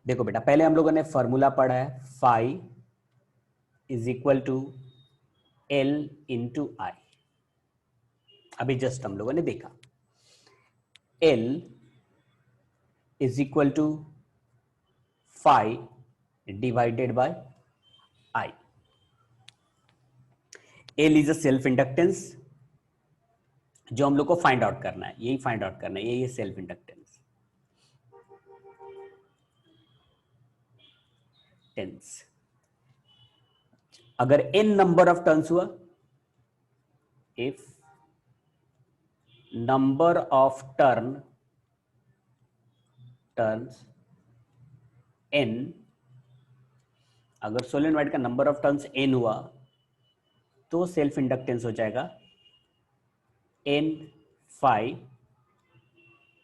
देखो बेटा, पहले हम लोगों ने फॉर्मूला पढ़ा है, phi is equal to L into I. अभी जस्ट हम लोगों ने देखा L is equal to phi divided by I. L is a self inductance जो हम लोग को फाइंड आउट करना है, यही फाइंड आउट करना है, यही है सेल्फ इंडक्टेंस। अगर एन नंबर ऑफ टर्न्स हुआ, if number of turns N, अगर सोलेनॉइड का नंबर ऑफ टर्न्स एन हुआ तो सेल्फ इंडक्टेंस हो जाएगा N phi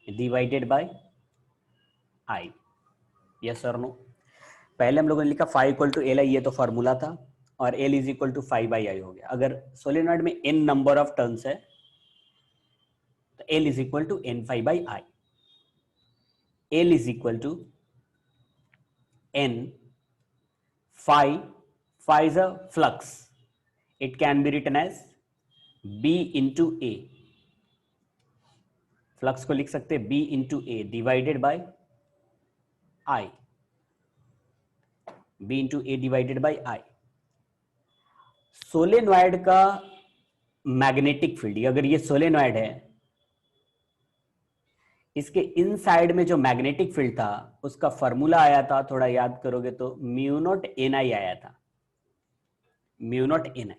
divided by I. Yes और नो? पहले हम लोगों ने लिखा phi equal to L I, ये तो फॉर्मूला था, और L is equal to phi by I हो गया। अगर सोलेनॉइड में एन नंबर ऑफ टर्न्स है तो L is equal to N phi by I. L is equal to N phi, phi is a flux, it can be written as B into A. Flux को लिख सकते हैं B into A divided by I, B into A divided by I. Solenoid का magnetic field, अगर ये solenoid है, इसके inside में जो मैग्नेटिक फील्ड था उसका फॉर्मूला आया था, थोड़ा याद करोगे तो म्यू नॉट एन आई आया था, mu naught N I.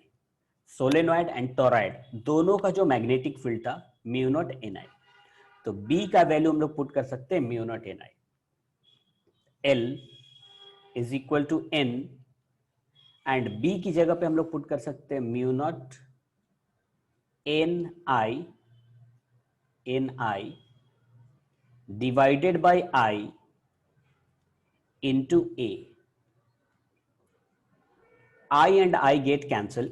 Solenoid and toroid दोनों का जो मैग्नेटिक फील्ड था म्यू नॉट एन आई। तो बी का वैल्यू हम लोग पुट कर सकते हैं mu naught N I. L is equal to N, and B की जगह पे हम लोग पुट कर सकते हैं mu naught N I divided by I into A. I and I get cancel,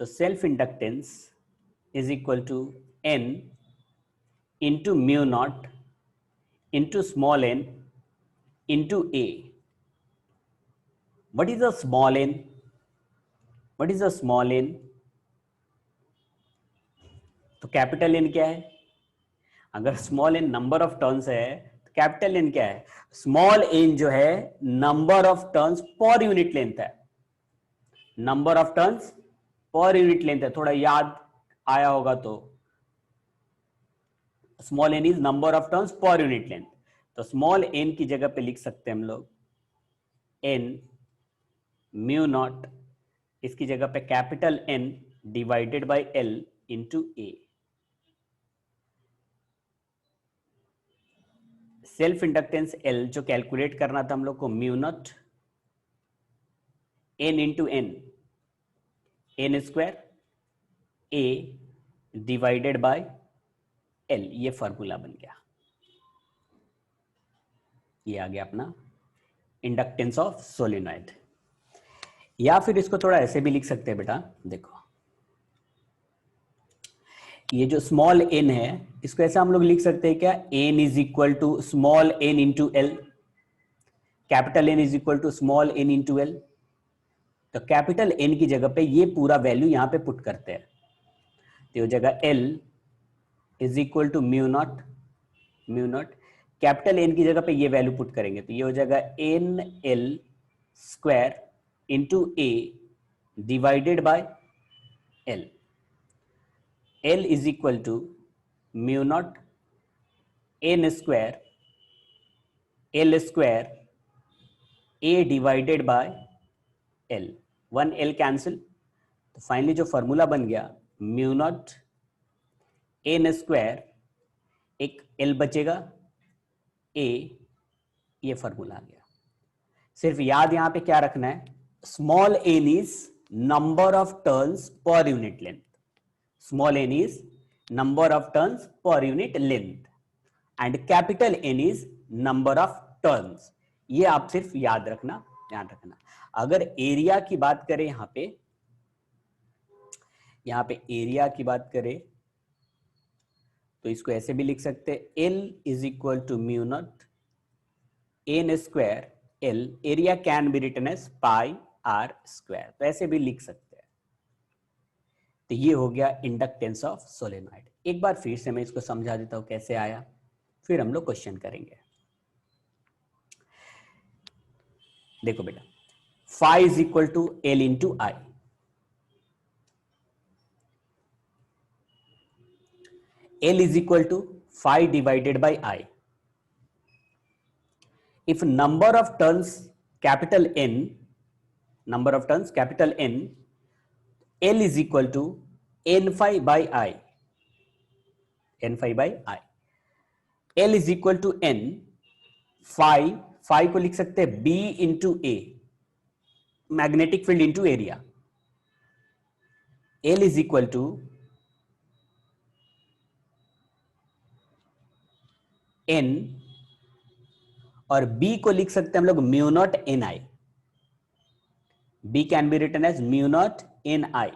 तो self inductance is equal to n into mu naught into small n into a। What is a small n? What is a small n? तो capital n क्या है? अगर small n number of turns है तो capital n क्या है? Small n जो है number of turns per unit length है, number of turns per unit length है। थोड़ा याद आया होगा तो small N is number of turns per unit length, तो स्मॉल एन की जगह पे लिख सकते हैं हम लोग एन म्यू नॉट, इसकी जगह पे capital N divided by L into A. Self inductance L जो कैलकुलेट करना था हम लोग को, mu naught N into N square A divided by L, ये फॉर्मूला बन गया। ये आ गया अपना इंडक्टेंस ऑफ सोलेनॉइड। या फिर इसको थोड़ा ऐसे भी लिख सकते हैं बेटा, देखो ये जो स्मॉल एन है इसको ऐसा हम लोग लिख सकते हैं क्या, N is equal to small N into L, capital N is equal to small N into L. तो कैपिटल एन की जगह पे ये पूरा वैल्यू यहां पे पुट करते हैं, तो ये जगह L is equal to mu naught capital N की जगह पे ये वैल्यू पुट करेंगे तो ये हो जाएगा N L square into A divided by L. L is equal to mu naught N square L square A divided by L, one L cancel, तो फाइनली जो फॉर्मूला बन गया म्यू नॉट एन स्क्वायर, एक L बचेगा A, ये formula आ गया। सिर्फ याद यहां पे क्या रखना है, small N is number of turns per unit length, small N is number of turns per unit length and capital N is number of turns. ये आप सिर्फ याद रखना, ध्यान रखना। अगर एरिया की बात करें यहां पे एरिया की बात करें तो इसको ऐसे भी लिख सकते हैं, L is equal to mu naught N square L, area can be written as pi R square, तो ऐसे भी लिख सकते हैं। तो ये हो गया इंडक्टेंस ऑफ सोलेनॉइड। एक बार फिर से मैं इसको समझा देता हूं कैसे आया, फिर हम लोग क्वेश्चन करेंगे। देखो बेटा, phi is equal to L into I. L is equal to phi divided by I. If number of turns capital N, number of turns capital N, L is equal to N phi by I. N phi by I. L is equal to N phi, phi को लिख सकते हैं B into A, magnetic field into area. L is equal to N, और B को लिख सकते हैं हम लोग mu naught N I. B can be written as mu naught N I.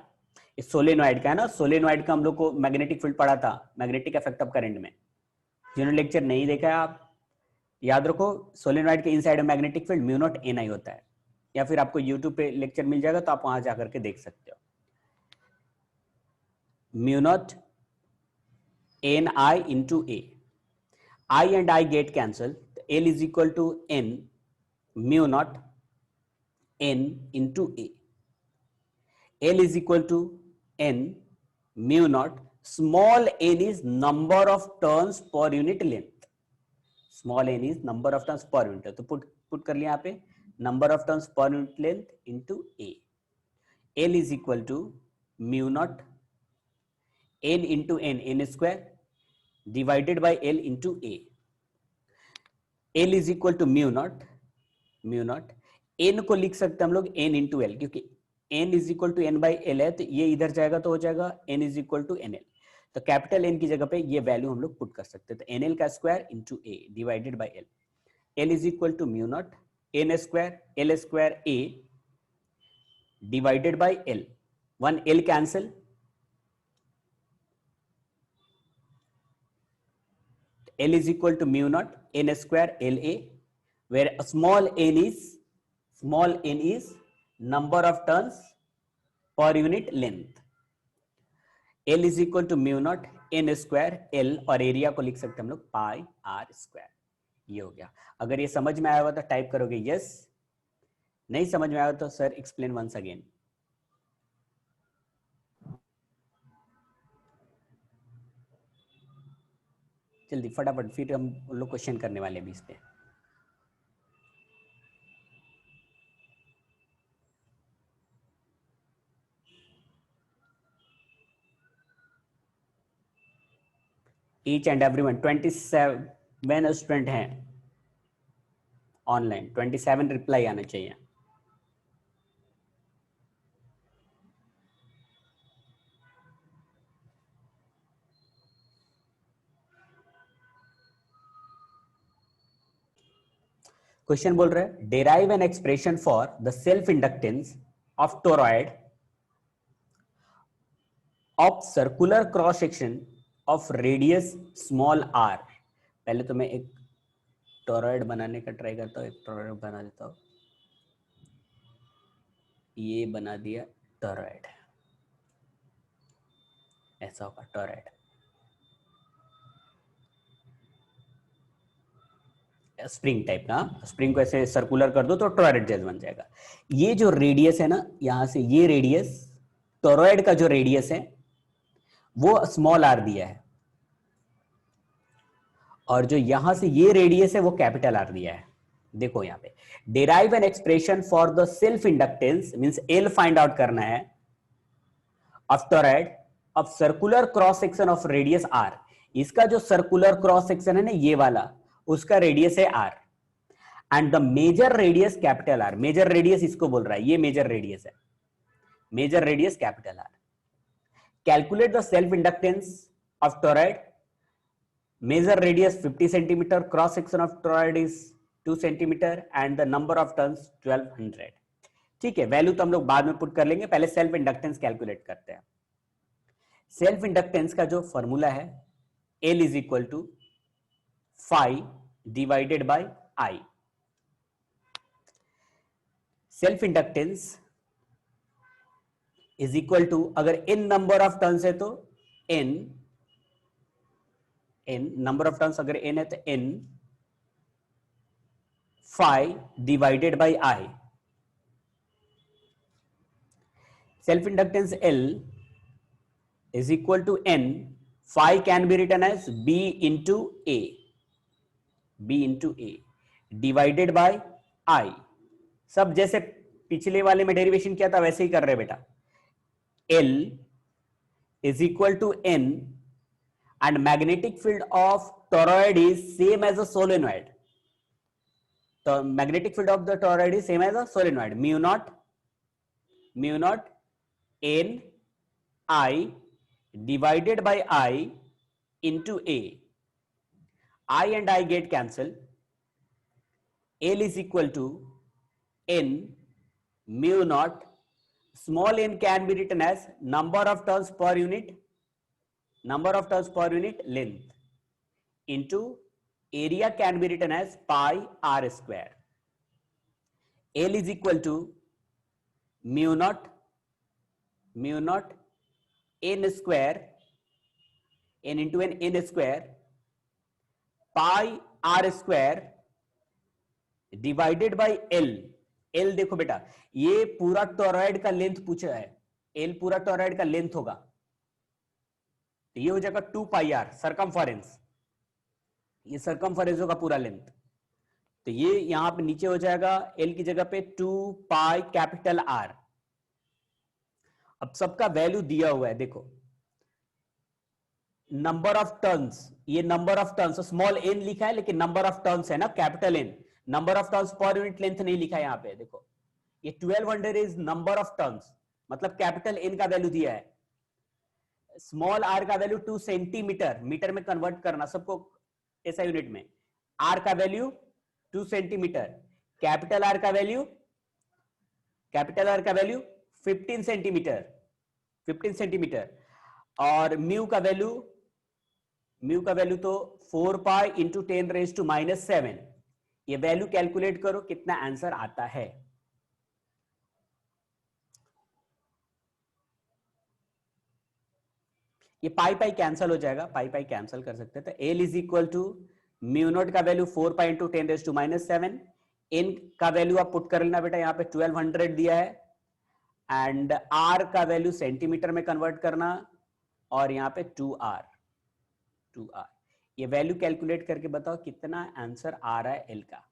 Solenoid का है ना, सोलेनॉइड का हम लोग को मैग्नेटिक फील्ड पढ़ा था, मैग्नेटिक इफेक्ट ऑफ करंट में। जिन्होंने लेक्चर नहीं देखा है आप याद रखो, सोलेनॉइड के इनसाइड में magnetic field mu naught N I होता है, या फिर आपको यूट्यूब पे लेक्चर मिल जाएगा तो आप वहां जाकर के देख सकते हो। Mu naught N I into A, I and I get cancel, L is equal to N mu naught N into A. L is equal to N mu naught, small n is number of turns per unit length, small n is number of turns per unit, तो put कर लिया यहाँ पे number of turns per unit length into A. L is equal to mu naught n into n square divided by L into A. L is equal to mu naught n को लिख सकते हैं हम लोग n into L, क्योंकि n is equal to N by L है, तो ये इधर जाएगा तो हो जाएगा n is equal to N L. तो कैपिटल N की जगह पे ये वैल्यू हम लोग पुट कर सकते हैं, तो एन एल का square into A divided by L. L is equal to mu naught N square L square A divided by L, one L cancel, L is equal to mu naught N square L A, where small N is number of turns per unit length। L is equal to mu naught n square L, और area को लिख सकते हैं हम लोग पाई R square. ये हो गया। अगर ये समझ में आया हुआ तो टाइप करोगे यस, नहीं समझ में आया तो सर एक्सप्लेन वंस अगेन। जल्दी फटाफट, फिर हम लोग क्वेश्चन करने वाले हैं 20 पे। ईच एंड एवरीवन 27 स्टूडेंट हैं ऑनलाइन, 27 रिप्लाई आना चाहिए। क्वेश्चन बोल रहे हैं derive an expression for the self inductance of toroid of circular cross section of radius small R. पहले तो मैं एक टोरॉइड बनाने का ट्राई करता हूँ, एक टोरॉइड बना देता हूँ। ये बना दिया टोरॉइड, ऐसा होगा टोरॉइड। स्प्रिंग टाइप का, स्प्रिंग को ऐसे सर्कुलर कर दो तो टोरॉइड जैसा बन जाएगा। ये जो रेडियस है ना, यहां से ये रेडियस, टोरॉइड का जो रेडियस है वो स्मॉल आर दिया है, और जो यहां से ये रेडियस है वो कैपिटल आर दिया है। देखो यहां पे derive an expression for the self inductance, means L find out करना है, of toroid of circular cross section of radius R. इसका जो सर्कुलर क्रॉस सेक्शन है ना ये वाला, उसका रेडियस है R, and the major radius capital R. Major radius इसको बोल रहा है, ये मेजर रेडियस है, major radius capital R. Calculate the self inductance of toroid, major radius 50 centimetre, cross section of toroid is 2 centimetre, and the number of turns 1200। ठीक है, value तो हम लोग बाद में पुट कर लेंगे, पहले सेल्फ इंडक्टेंस कैलकुलेट करते हैं। सेल्फ इंडक्टेंस का जो फॉर्मूला है L is equal to phi divided by I। Self inductance is equal to, अगर n नंबर ऑफ टर्न्स है तो n नंबर ऑफ टर्न्स अगर n है तो n phi divided by I. Self inductance L is equal to N. Phi can be written as B into A. B into A divided by I. सब जैसे पिछले वाले में derivation किया था वैसे ही कर रहे बेटा. L is equal to N and magnetic field of toroid is same as a solenoid. So magnetic field of the toroid is same as a solenoid. Mu naught N I divided by I into A. I and I get cancelled. L is equal to N mu naught. Small n can be written as number of turns per unit length into area can be written as pi r square. L is equal to mu naught n square, n into n square pi r square divided by L. L देखो बेटा, ये पूरा toroid का length पूछा है. L पूरा toroid का length होगा, तो ये हो जाएगा 2 पाई r सरकमफरेंस. ये सरकमफरेंस होगा पूरा लेंथ, तो ये यहां पे नीचे हो जाएगा L की जगह पे 2 पाई कैपिटल R. अब सबका वैल्यू दिया हुआ है, देखो नंबर ऑफ टर्न्स, ये number of turns small n लिखा है लेकिन नंबर ऑफ टर्न्स है ना capital N. Number of turns per unit length नहीं लिखा है यहां पे. देखो ये 1200 इज नंबर ऑफ टर्न्स, मतलब कैपिटल N का वैल्यू दिया है. स्मॉल r का वैल्यू 2 सेंटीमीटर, मीटर में कन्वर्ट करना सबको ऐसा यूनिट में. r का वैल्यू 2 सेंटीमीटर, कैपिटल R का वैल्यू 15 सेंटीमीटर और म्यू का वैल्यू तो 4 पाई इंटू 10⁻⁻⁷. ये वैल्यू कैलकुलेट करो कितना आंसर आता है. ये पाई कैंसल हो जाएगा, पाई कैंसल कर सकते हैं. तो L is equal to mu naught का वैल्यू 4 पाई इंटू 10⁻⁷. n का वैल्यू आप पुट कर लेना बेटा, यहाँ पे 1200 दिया है एंड r का वैल्यू सेंटीमीटर में कन्वर्ट करना और यहाँ पे 2r. ये वैल्यू कैलकुलेट करके बताओ कितना आंसर आ रहा है L का.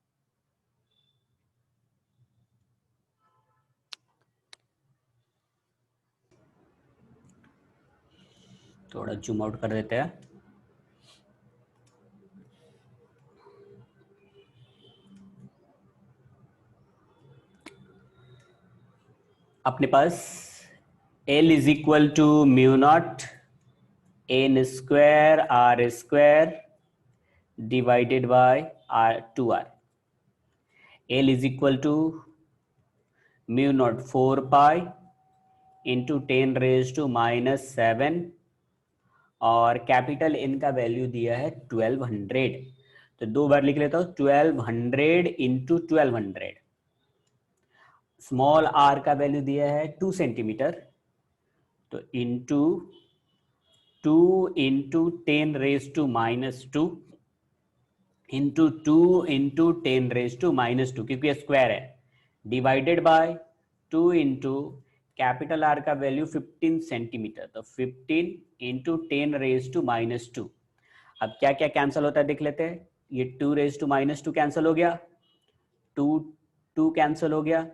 थोड़ा जूम आउट कर देते हैं. अपने पास L is equal to mu naught n square r square divided by r2r. L is equal to mu naught 4 pi into 10⁻⁻⁷ और कैपिटल N का वैल्यू दिया है 1200. तो दो बार लिख लेता हूं, 1200 इंटू 1200. स्मॉल r का वैल्यू दिया है 2 सेंटीमीटर, तो इंटू 2 इंटू 10⁻⁻² इंटू 2 इंटू 10⁻⁻², क्योंकि ये स्क्वायर है, divided by 2 into capital R का वैल्यू 15 सेंटीमीटर, तो 15 इंटू 10⁻⁻². अब क्या क्या कैंसिल होता है देख लेते हैं. ये 2⁻⁻² कैंसिल हो गया, 2 कैंसिल हो गया.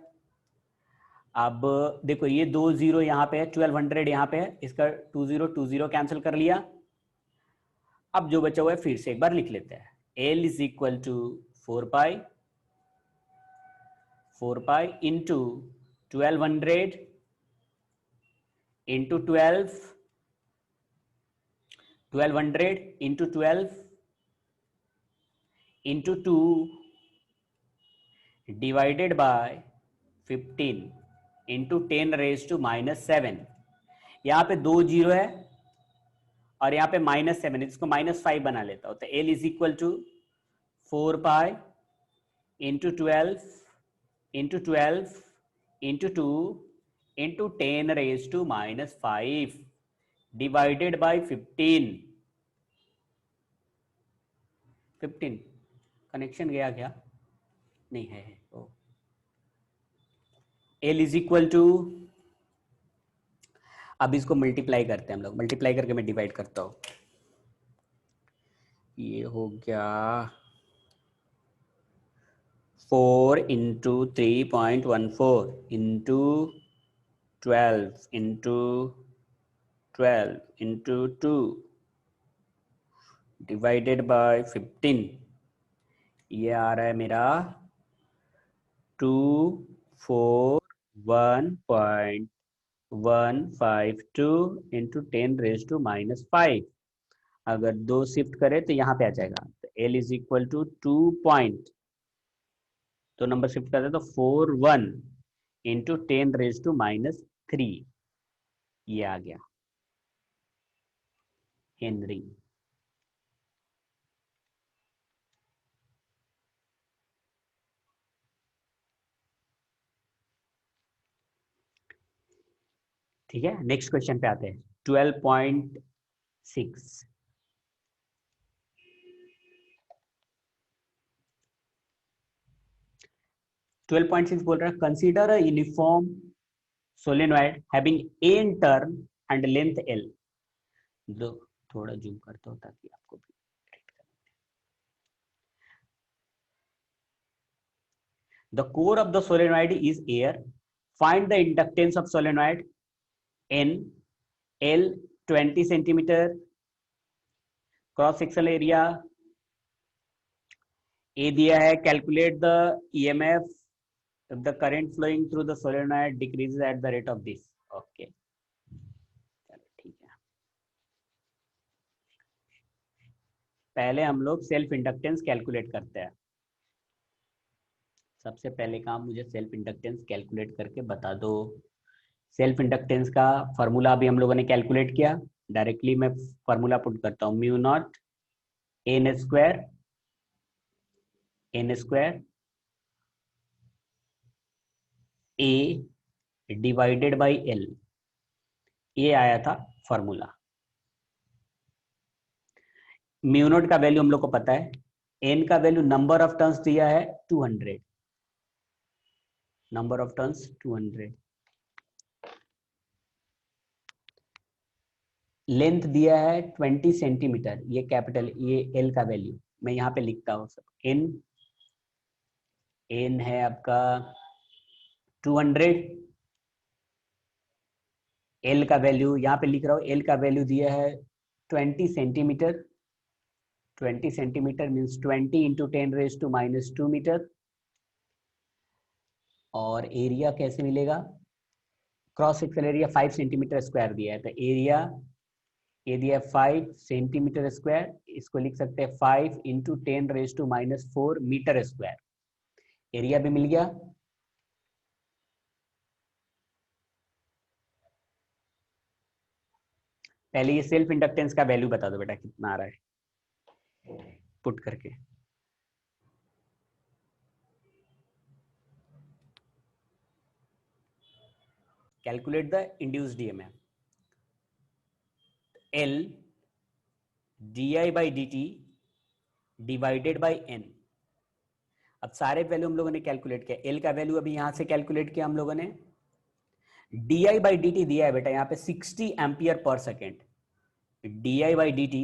अब देखो ये 2 0 यहाँ पे है, 1200 यहाँ पे है, इसका 20 कैंसिल कर लिया. अब जो बचा हुआ है फिर से एक बार लिख लेते हैं. L is equal to 4 pi into 1200 into 1200 into 12 into 2 divided by 15 into 10⁻⁻⁷. यहाँ पे 2 0 है और यहाँ पे -7, इसको -5 बना लेता हूं. तो L is equal to 4 pi into 12 into 12 into 2 into 10 raised to minus 5 divided by 15. 15 connection गया क्या? नहीं है। ओ L इज इक्वल टू, अब इसको मल्टीप्लाई करते हैं हम लोग, मल्टीप्लाई करके मैं डिवाइड करता हूँ। ये हो गया 4 into 3.14 into 12 into 12 into 2 divided by 15। ये आ रहा है मेरा 241.152 इंटू 10 रेज टू माइनस 5। अगर 2 शिफ्ट करें तो यहाँ पे आ जाएगा, तो L is equal to 2 point, तो नंबर शिफ्ट करते तो 41 इंटू 10 रेज टू माइनस 3, ये आ गया हेनरी। ठीक है, नेक्स्ट क्वेश्चन पे आते हैं। 12.6 12.6 बोल रहा है consider a uniform solenoid having n turn and length l। दो थोड़ा जूम करता हूं ताकि आपको भी। The core of the solenoid is air. Find the inductance of solenoid N, L 20 centimeter, cross sectional area A दिया है, calculate the EMF if the current flowing through the solenoid decreases at the rate of this. Okay, चलो ठीक है। पहले हम लोग self inductance calculate करते हैं। सबसे पहले काम मुझे सेल्फ इंडक्टेंस कैलकुलेट करके बता दो। सेल्फ इंडक्टेंस का फॉर्मूला अभी हम लोगों ने कैलकुलेट किया, डायरेक्टली मैं फॉर्मूला पुट करता हूँ, mu naught N square A divided by L, ये आया था फॉर्मूला। म्यू नॉट का वैल्यू हम लोग को पता है, एन का वैल्यू नंबर ऑफ टर्न्स दिया है 200, नंबर ऑफ टर्न्स 200, लेंथ दिया है 20 सेंटीमीटर, ये कैपिटल, ये एल का वैल्यू मैं यहाँ पे लिखता हूँ सब। एन है आपका 200, एल का वैल्यू यहाँ पे लिख रहा हूँ, एल का वैल्यू दिया है 20 centimetre. 20 centimetre means 20 into 10 raise to minus 2 metre. और एरिया कैसे मिलेगा? Cross sectional area 5 centimetre square दिया है, तो एरिया ये दिया 5 सेंटीमीटर स्क्वायर, इसको लिख सकते हैं 5 into 10 raise to minus 4 metre square. Area भी मिल गया। पहले ये सेल्फ इंडक्टेंस का वैल्यू बता दो बेटा, कितना आ रहा है पुट करके। Calculate the induced EMF, L di by dt divided by n। अब सारे वैल्यू हम लोगों ने कैलकुलेट किया, L का वैल्यू अभी यहां से कैलकुलेट किया हम लोगों ने। di by dt दिया है बेटा यहाँ पे 60 ampere per second, di by dt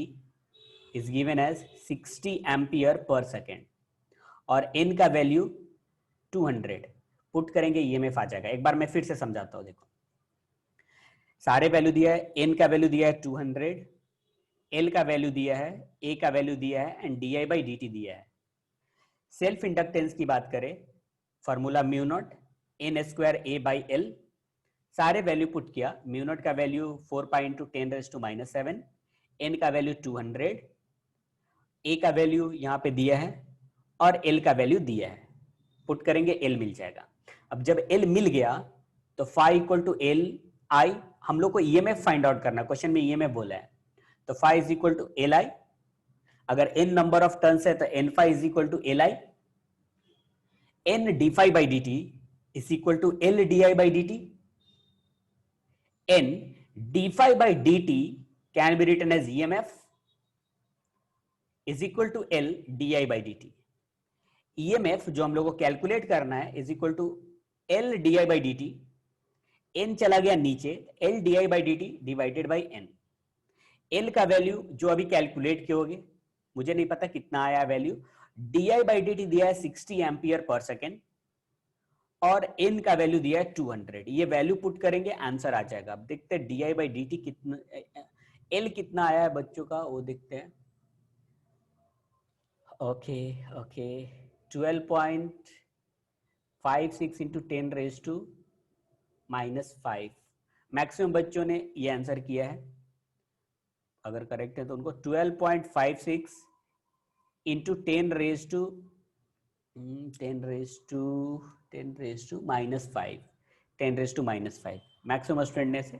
is given as 60 ampere per second, और n का वैल्यू 200 पुट करेंगे, ईएमएफ आ जाएगा। एक बार मैं फिर से समझाता हूं, देखो सारे वैल्यू दिया है, n का वैल्यू दिया है 200, L का वैल्यू दिया है, A का वैल्यू दिया है, एंड di by dt दिया है। सेल्फ इंडक्टेंस की बात करें, formula mu naught N square A by L, सारे वैल्यू पुट किया। म्यू नॉट का value 4 pi into 10 raise to minus 7, N का वैल्यू 200, ए का वैल्यू यहाँ पे दिया है, और एल का वैल्यू दिया है, पुट करेंगे एल मिल जाएगा। अब जब एल मिल गया तो phi equal to L I, हम लोग को ईएमएफ फाइंड आउट करना, क्वेश्चन में ईएमएफ बोला है, तो phi is equal to L I. अगर एन नंबर ऑफ टर्न्स है तो N phi is equal to L I, N D phi by D T is equal to L di by dt. N d phi by dt can be written as EMF is equal to L di by dt. EMF जो हम लोग को calculate करना है is equal to L di by dt. N चला गया नीचे, L di by dt divided by N. L का वैल्यू जो अभी कैलकुलेट किए, मुझे नहीं पता कितना आया वैल्यू. di by dt दिया है 60 एम्पियर पर सेकेंड और n का वैल्यू दिया है 200. ये वैल्यू पुट करेंगे, आंसर आ जाएगा. अब देखते हैं di by dt कितना, L कितना आया है बच्चों का, वो देखते हैं. Okay 12.56 into 10 raise to -5. Maximum बच्चों ने ये आंसर किया है. अगर करेक्ट है तो उनको 12.56 into 10 raise to -5. Maximum student ने से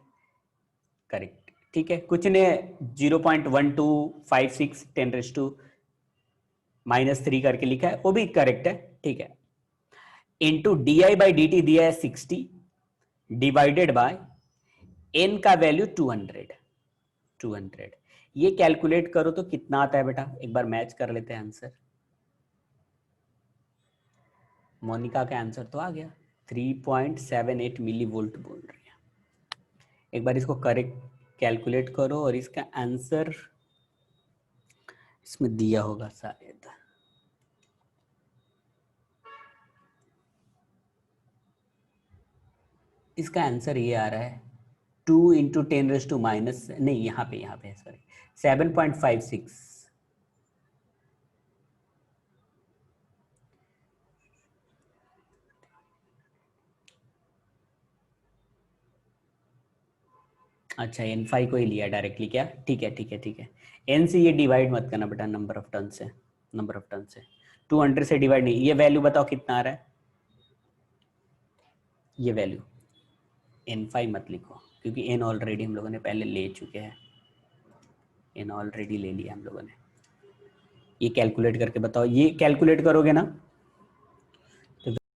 करेक्ट. ठीक है, कुछ ने 0.1256 10 रेज टू -3 करके लिखा है, वो भी करेक्ट है. ठीक है, into D I by D T दिया है 60 डिवाइडेड बाय n का वैल्यू 200. ये कैलकुलेट करो तो कितना आता है बेटा, एक बार मैच कर लेते हैं आंसर. मोनिका का आंसर तो आ गया, 3.78 मिली वोल्ट बोल रही है. एक बार इसको करेक्ट कैलकुलेट करो और इसका आंसर इसमें दिया होगा शायद. इसका आंसर ये आ रहा है 2 इंटू 10 रेज टू माइनस, नहीं यहाँ पे सॉरी 7.56. अच्छा n5 को ही लिया डायरेक्टली क्या. ठीक है. n से ये डिवाइड मत करना बेटा, नंबर ऑफ टर्न से 200 से डिवाइड नहीं. ये वैल्यू बताओ कितना आ रहा है, ये वैल्यू n5 मत लिखो क्योंकि n ऑलरेडी हम लोगों ने पहले ले चुके हैं. n ऑलरेडी ले लिया हम लोगों ने. ये कैलकुलेट करके बताओ, ये कैलकुलेट करोगे ना